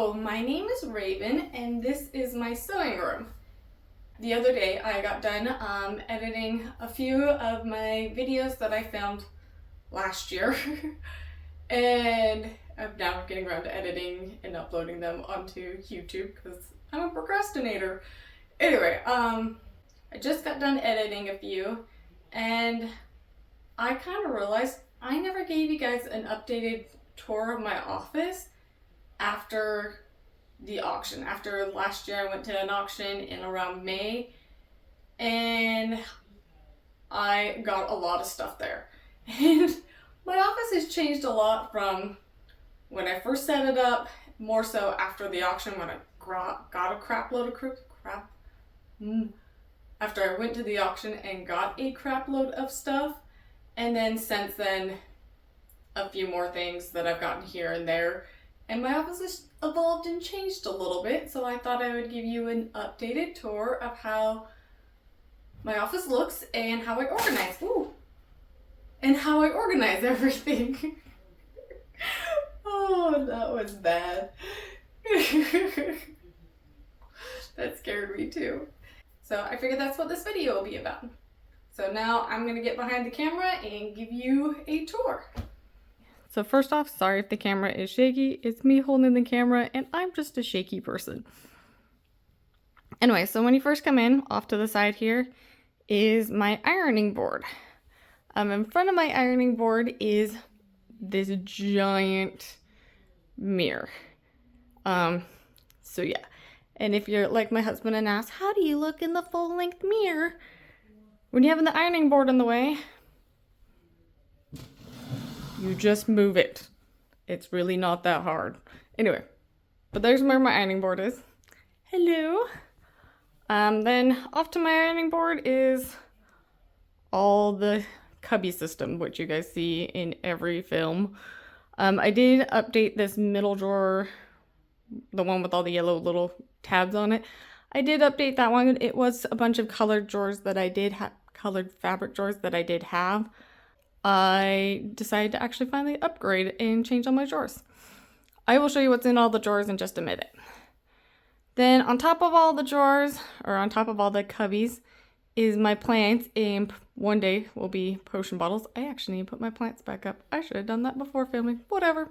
Hello, my name is Raven and this is my sewing room. The other day I got done editing a few of my videos that I filmed last year and I'm now getting around to editing and uploading them onto YouTube because I'm a procrastinator. Anyway, I just got done editing a few and I kind of realized I never gave you guys an updated tour of my office after the auction. After last year I went to an auction in around May and I got a lot of stuff there. And my office has changed a lot from when I first set it up, more so after the auction when I got a crap load of crap. After I went to the auction and got a crap load of stuff, and then since then a few more things that I've gotten here and there. And my office has evolved and changed a little bit, so I thought I would give you an updated tour of how my office looks and how I organize. And how I organize everything. Oh, that was bad. That scared me too. So I figured that's what this video will be about. So now I'm gonna get behind the camera and give you a tour. So first off, sorry if the camera is shaky. It's me holding the camera and I'm just a shaky person. Anyway, so when you first come in, off to the side here is my ironing board. In front of my ironing board is this giant mirror. So yeah. And if you're like my husband and ask, how do you look in the full-length mirror when you have the ironing board in the way? You just move it. It's really not that hard. Anyway, but there's where my ironing board is. Hello. Then off to my ironing board is all the cubby system, which you guys see in every film. I did update this middle drawer, the one with all the yellow little tabs on it. I did update that one. It was a bunch of colored drawers that I did have, colored fabric drawers that I did have. I decided to actually finally upgrade and change all my drawers. I will show you what's in all the drawers in just a minute. Then on top of all the drawers, or on top of all the cubbies, is my plants, and one day will be potion bottles. I actually need to put my plants back up. I should have done that before filming, whatever.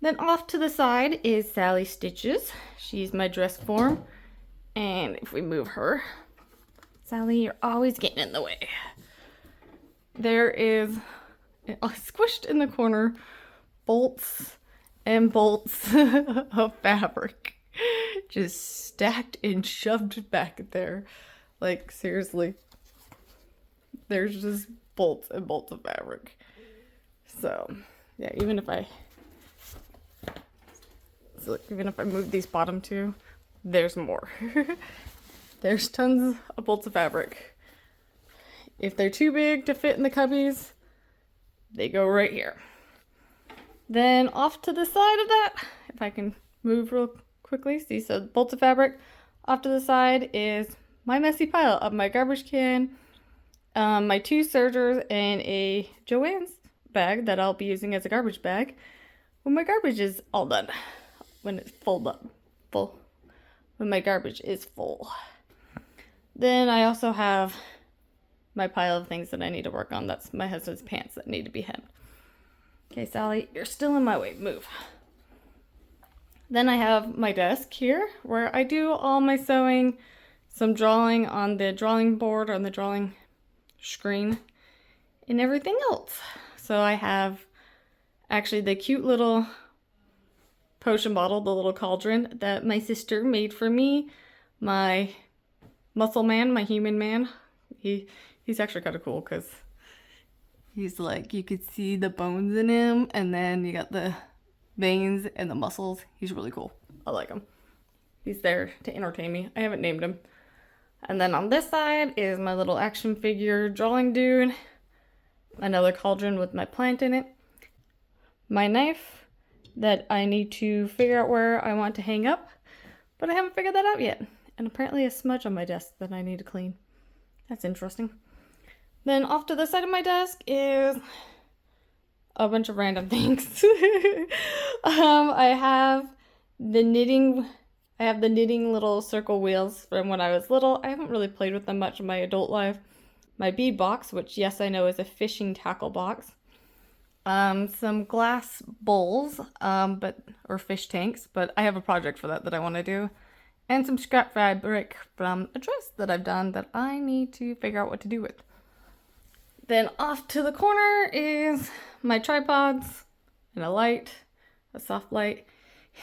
Then off to the side is Sally Stitches. She's my dress form. And if we move her, Sally, you're always getting in the way. There is, squished in the corner, bolts and bolts of fabric. Just stacked and shoved back there. Like, seriously. There's just bolts and bolts of fabric. So, yeah, even if I move these bottom two, there's more. There's tons of bolts of fabric. If they're too big to fit in the cubbies, they go right here. Then off to the side of that, if I can move real quickly, see, so bolts of fabric. Off to the side is my messy pile of my garbage can, my two sergers, and a Joann's bag that I'll be using as a garbage bag when my garbage is all done. When it's full. When my garbage is full. Then I also have my pile of things that I need to work on. That's my husband's pants that need to be hemmed. Okay, Sally, you're still in my way. Move. Then I have my desk here where I do all my sewing, some drawing on the drawing board, on the drawing screen, and everything else. So I have actually the cute little potion bottle, the little cauldron that my sister made for me. My muscle man, my human man, he's actually kind of cool because he's like, you could see the bones in him, and then you got the veins and the muscles. He's really cool. I like him. He's there to entertain me. I haven't named him. And then on this side is my little action figure drawing dude. Another cauldron with my plant in it. My knife that I need to figure out where I want to hang up, but I haven't figured that out yet. And apparently a smudge on my desk that I need to clean. That's interesting. Then off to the side of my desk is a bunch of random things. I have The knitting, I have the knitting little circle wheels from when I was little. I haven't really played with them much in my adult life. My bead box, which yes, I know is a fishing tackle box. Some glass bowls, or fish tanks, but I have a project for that I want to do. And some scrap fabric from a dress that I've done that I need to figure out what to do with. Then off to the corner is my tripods and a light, a soft light,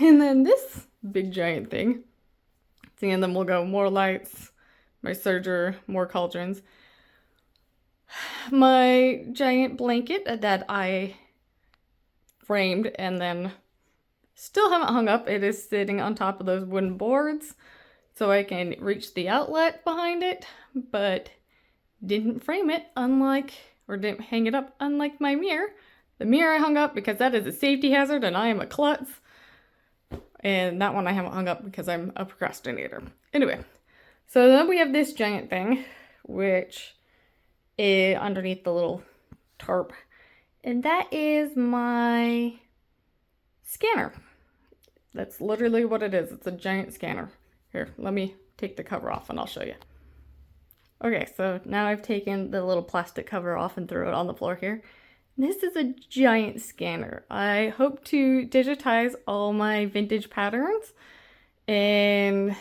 and then this big giant thing. And then we'll go more lights, my serger, more cauldrons. My giant blanket that I framed and then still haven't hung up. It is sitting on top of those wooden boards so I can reach the outlet behind it, but didn't frame it didn't hang it up unlike my mirror. The mirror I hung up because that is a safety hazard and I am a klutz. And that one I haven't hung up because I'm a procrastinator. Anyway, so then we have this giant thing, which is underneath the little tarp. And that is my scanner. That's literally what it is. It's a giant scanner. Here, let me take the cover off and I'll show you. Okay, so now I've taken the little plastic cover off and threw it on the floor here. This is a giant scanner. I hope to digitize all my vintage patterns. And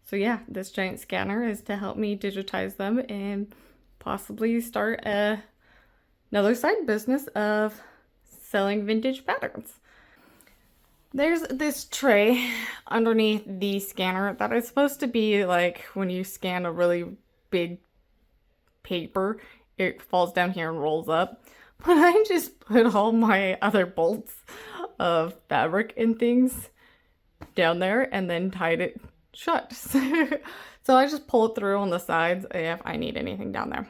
so yeah, this giant scanner is to help me digitize them and possibly start another side business of selling vintage patterns. There's this tray underneath the scanner that is supposed to be like when you scan a really big paper, it falls down here and rolls up. But I just put all my other bolts of fabric and things down there and then tied it shut. So I just pull it through on the sides if I need anything down there.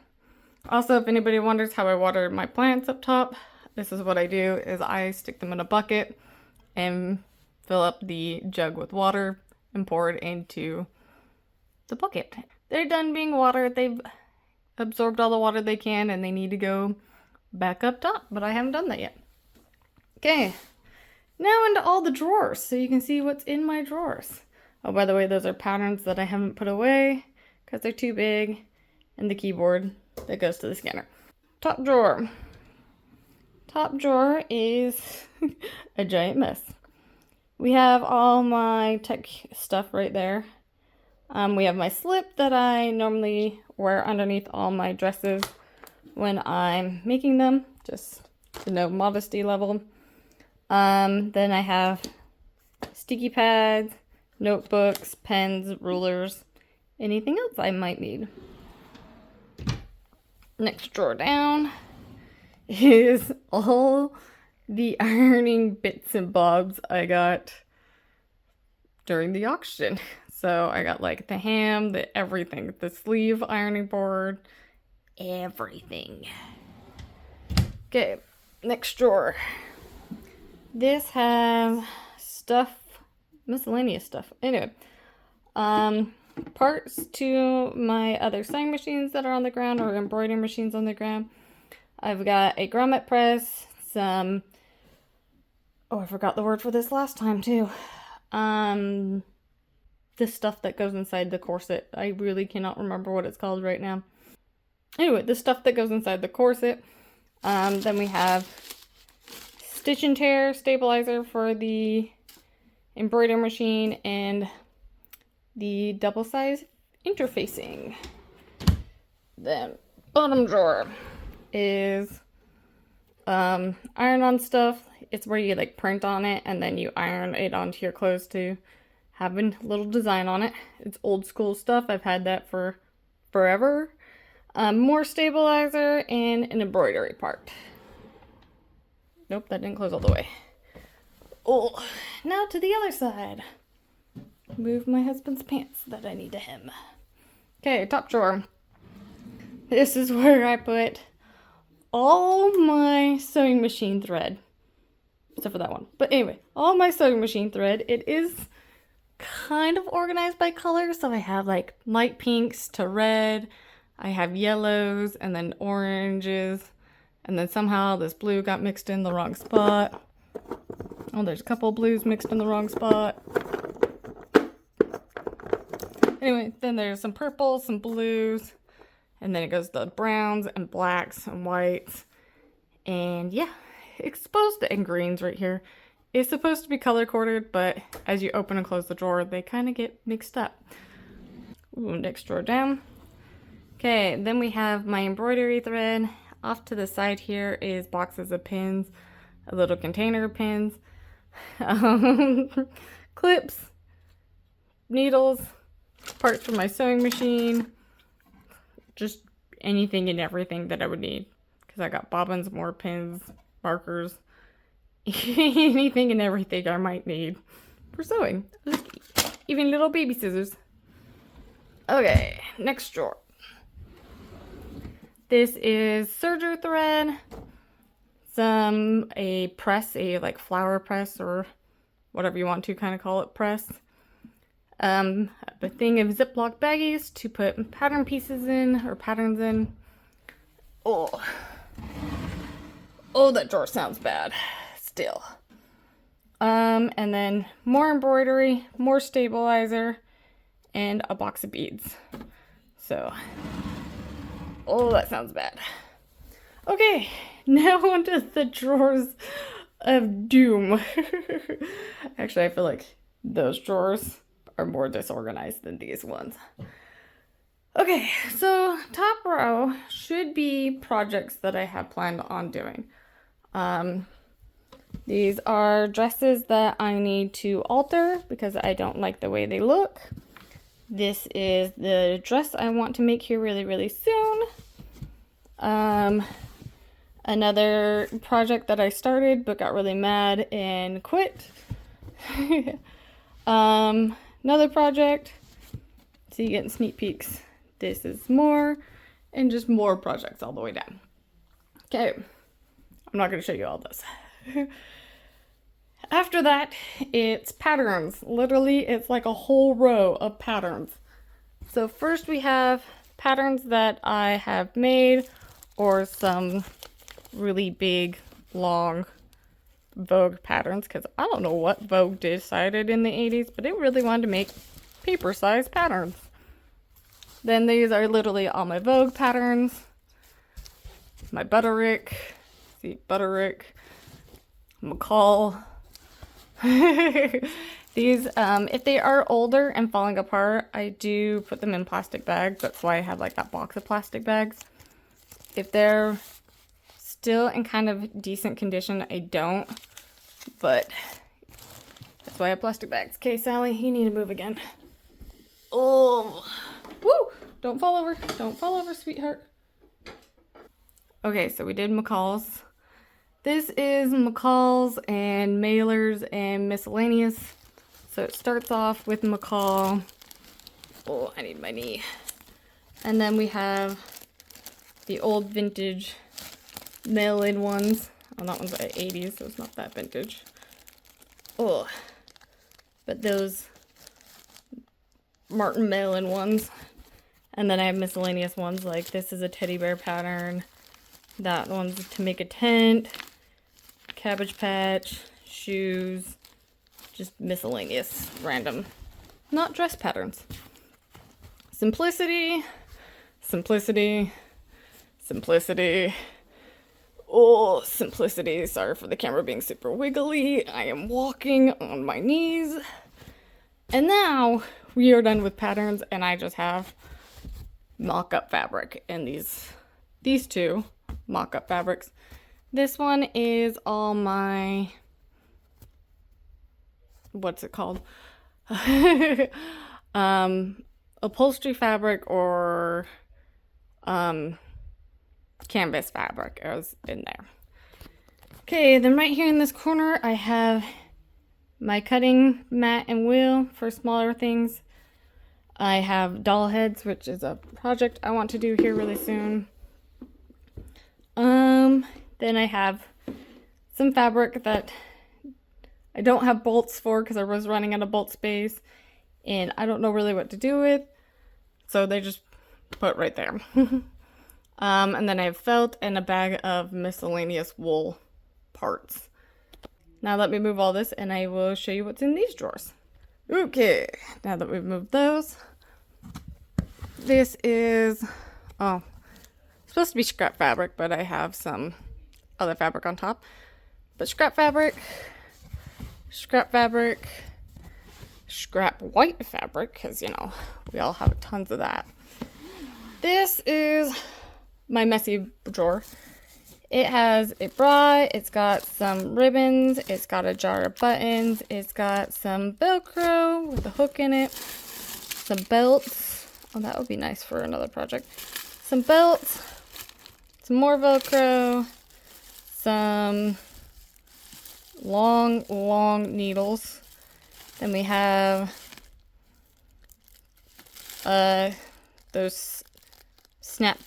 Also, if anybody wonders how I water my plants up top, this is what I do, is I stick them in a bucket and fill up the jug with water and pour it into the bucket. They're done being watered. They've absorbed all the water they can and they need to go back up top, but I haven't done that yet. Okay, now into all the drawers so you can see what's in my drawers. Oh, by the way, those are patterns that I haven't put away because they're too big, and the keyboard that goes to the scanner. Top drawer. Top drawer is a giant mess. We have all my tech stuff right there. We have my slip that I normally wear underneath all my dresses when I'm making them, just to know modesty level. Then I have sticky pads, notebooks, pens, rulers, anything else I might need. Next drawer down is all the ironing bits and bobs I got during the auction. So I got like the ham, the everything, the sleeve ironing board, everything. Okay, next drawer. This has stuff, miscellaneous stuff. Anyway, parts to my other sewing machines that are on the ground or embroidery machines on the ground. I've got a grommet press, some, oh, I forgot the word for this last time too. The stuff that goes inside the corset. I really cannot remember what it's called right now. Anyway, the stuff that goes inside the corset. Then we have stitch and tear stabilizer for the embroidery machine and the double size interfacing. Then bottom drawer is iron-on stuff. It's where you like print on it and then you iron it onto your clothes to have a little design on it. It's old school stuff. I've had that for forever. More stabilizer and an embroidery part. Nope, that didn't close all the way. Oh, now to the other side. Move my husband's pants that I need to hem. Okay, top drawer. This is where I put all my sewing machine thread. Except for that one. But anyway, all my sewing machine thread. It is kind of organized by color. So I have like light pinks to red. I have yellows and then oranges. And then somehow this blue got mixed in the wrong spot. Oh, there's a couple of blues mixed in the wrong spot. Anyway, then there's some purples, some blues, and then it goes to browns and blacks and whites. And yeah, exposed and greens right here. It's supposed to be color coded, but as you open and close the drawer, they kind of get mixed up. Ooh, next drawer down. Okay, then we have my embroidery thread. Off to the side here is boxes of pins, a little container of pins, clips, needles, parts for my sewing machine, just anything and everything that I would need. Because I got bobbins, more pins, markers, anything and everything I might need for sewing. Even little baby scissors. Okay, next drawer. This is serger thread, a press, a like flower press or whatever you want to kind of call it, press. A thing of Ziploc baggies to put pattern pieces in or patterns in. Oh, that drawer sounds bad still. And then more embroidery, more stabilizer, and a box of beads. So, that sounds bad. Okay, now onto the drawers of doom. Actually, I feel like those drawers are more disorganized than these ones. Okay, so top row should be projects that I have planned on doing. These are dresses that I need to alter because I don't like the way they look. This is the dress I want to make here really, really soon. Another project that I started but got really mad and quit. Another project. So you getting sneak peeks. This is more, and just more projects all the way down. Okay, I'm not going to show you all this. After that, it's patterns. Literally, it's like a whole row of patterns. So first we have patterns that I have made, or some really big, long Vogue patterns, because I don't know what Vogue decided in the 80s, but it really wanted to make paper-sized patterns. Then these are literally all my Vogue patterns. My Butterick. See, Butterick. McCall. These, if they are older and falling apart, I do put them in plastic bags. That's why I have like that box of plastic bags. If they're still in kind of decent condition, I don't. But that's why I have plastic bags. Okay, Sally, you need to move again. Oh, woo! Don't fall over. Don't fall over, sweetheart. Okay, so we did McCall's. This is McCall's and mailers and miscellaneous. So it starts off with McCall. Oh, I need my knee. And then we have the old vintage mail-in ones. Oh, that one's like 80s, so it's not that vintage. Oh, but those Martin mail-in ones. And then I have miscellaneous ones, like this is a teddy bear pattern. That one's to make a tent. Cabbage Patch, shoes, just miscellaneous, random, not dress patterns. Simplicity, simplicity, simplicity. Oh, simplicity. Sorry for the camera being super wiggly. I am walking on my knees. And now we are done with patterns, and I just have mock-up fabric and these two mock-up fabrics. This one is all my, what's it called? Upholstery fabric or canvas fabric is in there. Okay, then right here in this corner I have my cutting mat and wheel for smaller things. I have doll heads, which is a project I want to do here really soon. Then I have some fabric that I don't have bolts for because I was running out of bolt space and I don't know really what to do with. So they just put right there. And then I have felt and a bag of miscellaneous wool parts. Now let me move all this and I will show you what's in these drawers. Okay, now that we've moved those, this is, oh, supposed to be scrap fabric, but I have some other fabric on top. But scrap fabric, scrap fabric, scrap white fabric, because, you know, we all have tons of that. This is my messy drawer. It has a bra, it's got some ribbons, it's got a jar of buttons, it's got some Velcro with a hook in it, some belts. Oh, that would be nice for another project. Some belts, some more Velcro, some long needles. Then we have those snap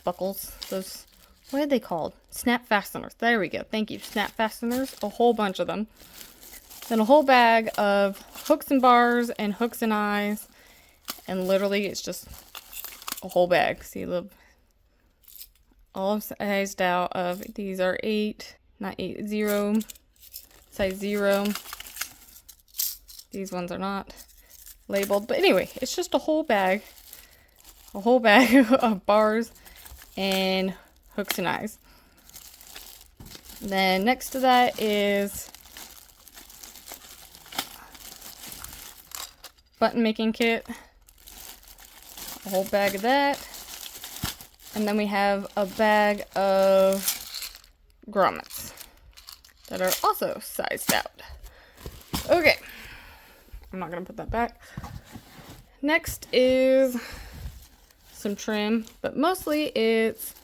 buckles, those, what are they called? Snap fasteners. There we go. Thank you. Snap fasteners. A whole bunch of them. Then a whole bag of hooks and bars and hooks and eyes. And literally it's just a whole bag. See, look. All sized out of, these are 0, size 0. These ones are not labeled. But anyway, it's just a whole bag of bars and hooks and eyes. Then next to that is button making kit, a whole bag of that, and then we have a bag of grommets that are also sized out. Okay, I'm not gonna put that back. Next is some trim, but mostly it's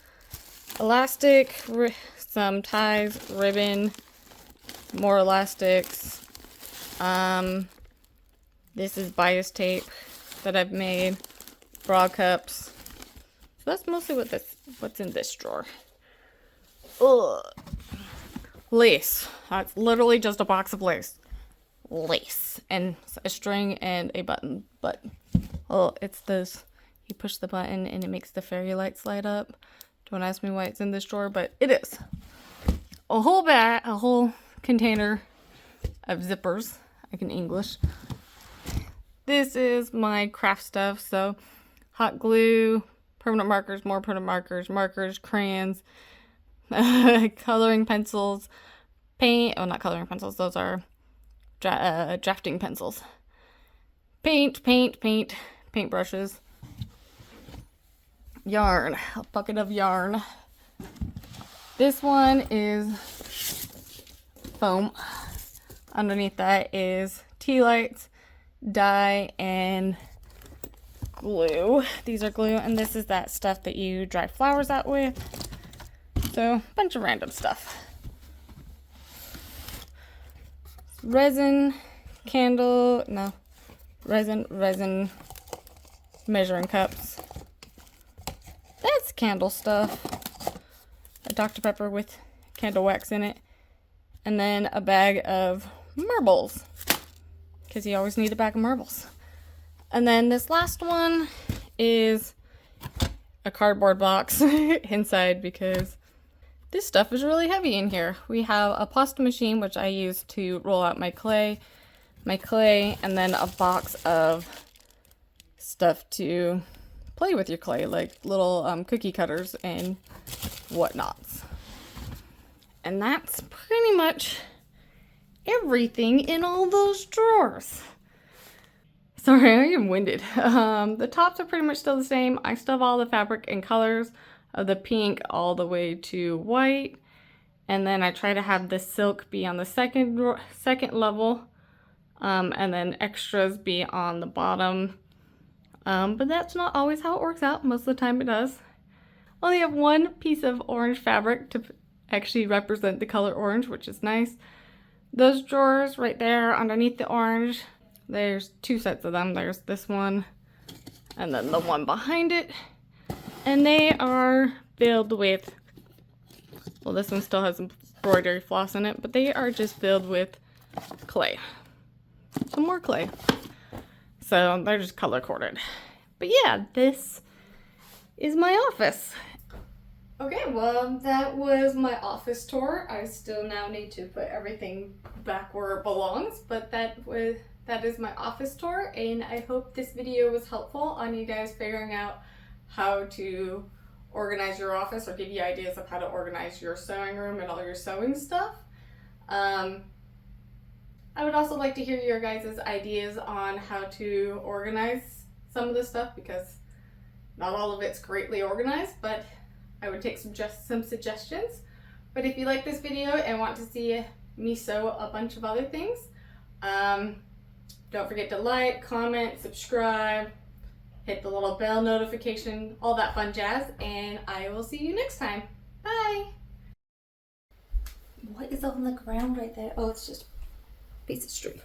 elastic, some ties, ribbon, more elastics. This is bias tape that I've made, bra cups. So that's mostly what's in this drawer. Ugh. Lace. That's literally just a box of lace. Lace and a string and a button. But oh, it's this. You push the button and it makes the fairy lights light up. Don't ask me why it's in this drawer, but it is. A whole bag, a whole container of zippers. I can English. This is my craft stuff. So hot glue, permanent markers, more permanent markers, markers, crayons, coloring pencils, paint. Oh, not coloring pencils. Those are drafting pencils. Paint brushes. Yarn, a bucket of yarn. This one is foam. Underneath that is tea lights, dye, and glue. These are glue, and this is that stuff that you dry flowers out with. So, a bunch of random stuff. Resin, resin measuring cups. That's candle stuff. A Dr. Pepper with candle wax in it. And then a bag of marbles. Because you always need a bag of marbles. And then this last one is a cardboard box inside because this stuff is really heavy in here. We have a pasta machine, which I use to roll out my clay, and then a box of stuff to play with your clay, like little cookie cutters and whatnots. And that's pretty much everything in all those drawers. Sorry, I am winded. The tops are pretty much still the same. I still have all the fabric and colors of the pink all the way to white. And then I try to have the silk be on the second level. And then extras be on the bottom. But that's not always how it works out. Most of the time it does. Only have one piece of orange fabric to actually represent the color orange, which is nice. Those drawers right there underneath the orange, there's two sets of them. There's this one and then the one behind it. And they are filled with, well, this one still has embroidery floss in it, but they are just filled with clay. Some more clay. So they're just color coded. But yeah, this is my office. Okay, well, that was my office tour. I still now need to put everything back where it belongs, but that is my office tour, and I hope this video was helpful on you guys figuring out how to organize your office or give you ideas of how to organize your sewing room and all your sewing stuff. I would also like to hear your guys' ideas on how to organize some of this stuff, because not all of it's greatly organized, but I would take some suggestions. But if you like this video and want to see me sew a bunch of other things, don't forget to like, comment, subscribe, hit the little bell notification, all that fun jazz, and I will see you next time. Bye! What is on the ground right there? Oh, it's just a piece of string.